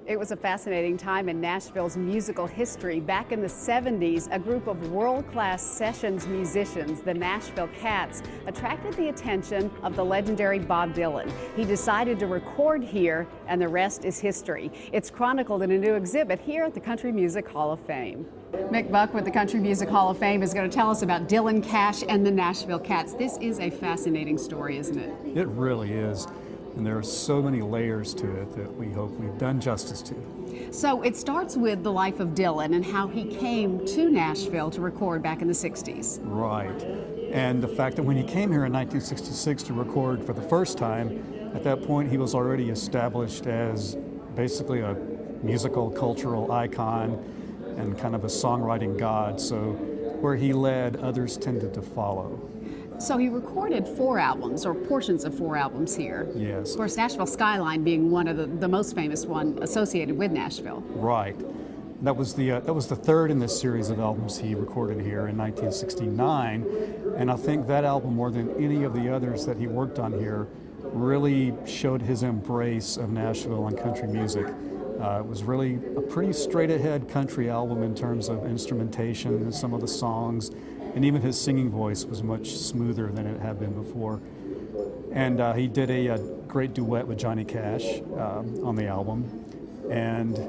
It was a fascinating time in Nashville's musical history. Back in the 70s, a group of world-class sessions musicians, the Nashville Cats, attracted the attention of the legendary Bob Dylan. He decided to record here, and the rest is history. It's chronicled in a new exhibit here at the Country Music Hall of Fame. Mick Buck with the Country Music Hall of Fame is going to tell us about Dylan, Cash, and the Nashville Cats. This is a fascinating story, isn't it? It really is. And there are so many layers to it that we hope we've done justice to. So it starts with the life of Dylan and how he came to Nashville to record back in the 60s. Right. And the fact that when he came here in 1966 to record for the first time, at that point he was already established as basically a musical, cultural icon and kind of a songwriting god. So where he led, others tended to follow. So he recorded 4 albums, or portions of 4 albums here. Yes. Of course, Nashville Skyline being one of the most famous one associated with Nashville. Right. That was the third in this series of albums he recorded here in 1969, and I think that album, more than any of the others that he worked on here, really showed his embrace of Nashville and country music. It was really a pretty straight-ahead country album in terms of instrumentation and some of the songs. And even his singing voice was much smoother than it had been before. And he did a great duet with Johnny Cash on the album. And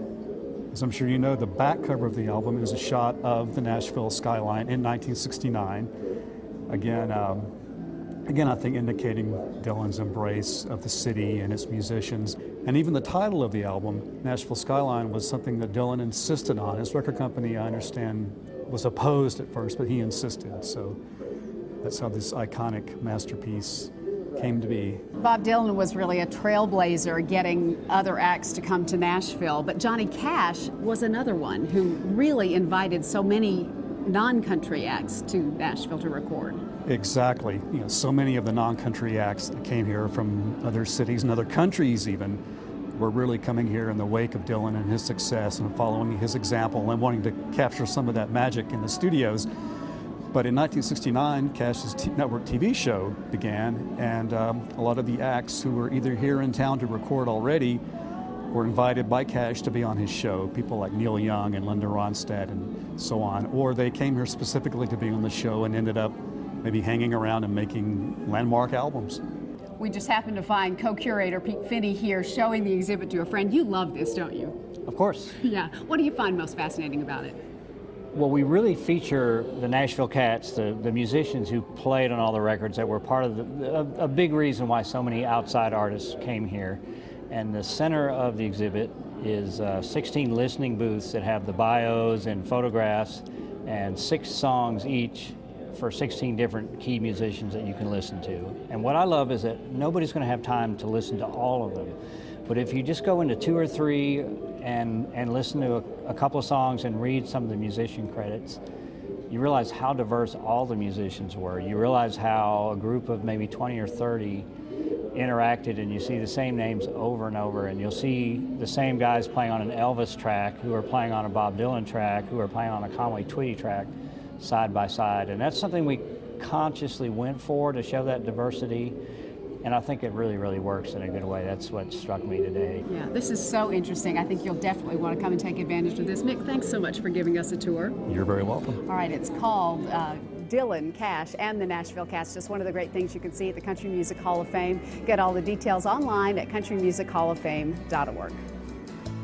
as I'm sure you know, the back cover of the album is a shot of the Nashville skyline in 1969. Again, I think indicating Dylan's embrace of the city and its musicians. And even the title of the album, Nashville Skyline, was something that Dylan insisted on. His record company, I understand, was opposed at first, but he insisted. So that's how this iconic masterpiece came to be. Bob Dylan was really a trailblazer, getting other acts to come to Nashville, but Johnny Cash was another one who really invited so many non-country acts to Nashville to record. Exactly. You know, so many of the non-country acts that came here from other cities and other countries even were really coming here in the wake of Dylan and his success and following his example and wanting to capture some of that magic in the studios. But in 1969, Cash's network TV show began, and a lot of the acts who were either here in town to record already were invited by Cash to be on his show. People like Neil Young and Linda Ronstadt and so on. Or they came here specifically to be on the show and ended up maybe hanging around and making landmark albums. We just happened to find co-curator Pete Finney here showing the exhibit to a friend. You love this, don't you? Of course. Yeah. What do you find most fascinating about it? Well, we really feature the Nashville Cats, the musicians who played on all the records that were part of a big reason why so many outside artists came here. And the center of the exhibit is 16 listening booths that have the bios and photographs and 6 songs each for 16 different key musicians that you can listen to. And what I love is that nobody's going to have time to listen to all of them. But if you just go into 2 or 3 and listen to a couple of songs and read some of the musician credits, you realize how diverse all the musicians were. You realize how a group of maybe 20 or 30 interacted, and you see the same names over and over, and you'll see the same guys playing on an Elvis track who are playing on a Bob Dylan track, who are playing on a Conway Twitty track, side by side. And that's something we consciously went for, to show that diversity. And I think it really, really works in a good way. That's what struck me today. Yeah, this is so interesting. I think you'll definitely want to come and take advantage of this. Mick, thanks so much for giving us a tour. You're very welcome. All right, it's called Dylan, Cash, and the Nashville Cats. Just one of the great things you can see at the Country Music Hall of Fame. Get all the details online at countrymusichhalloffame.org.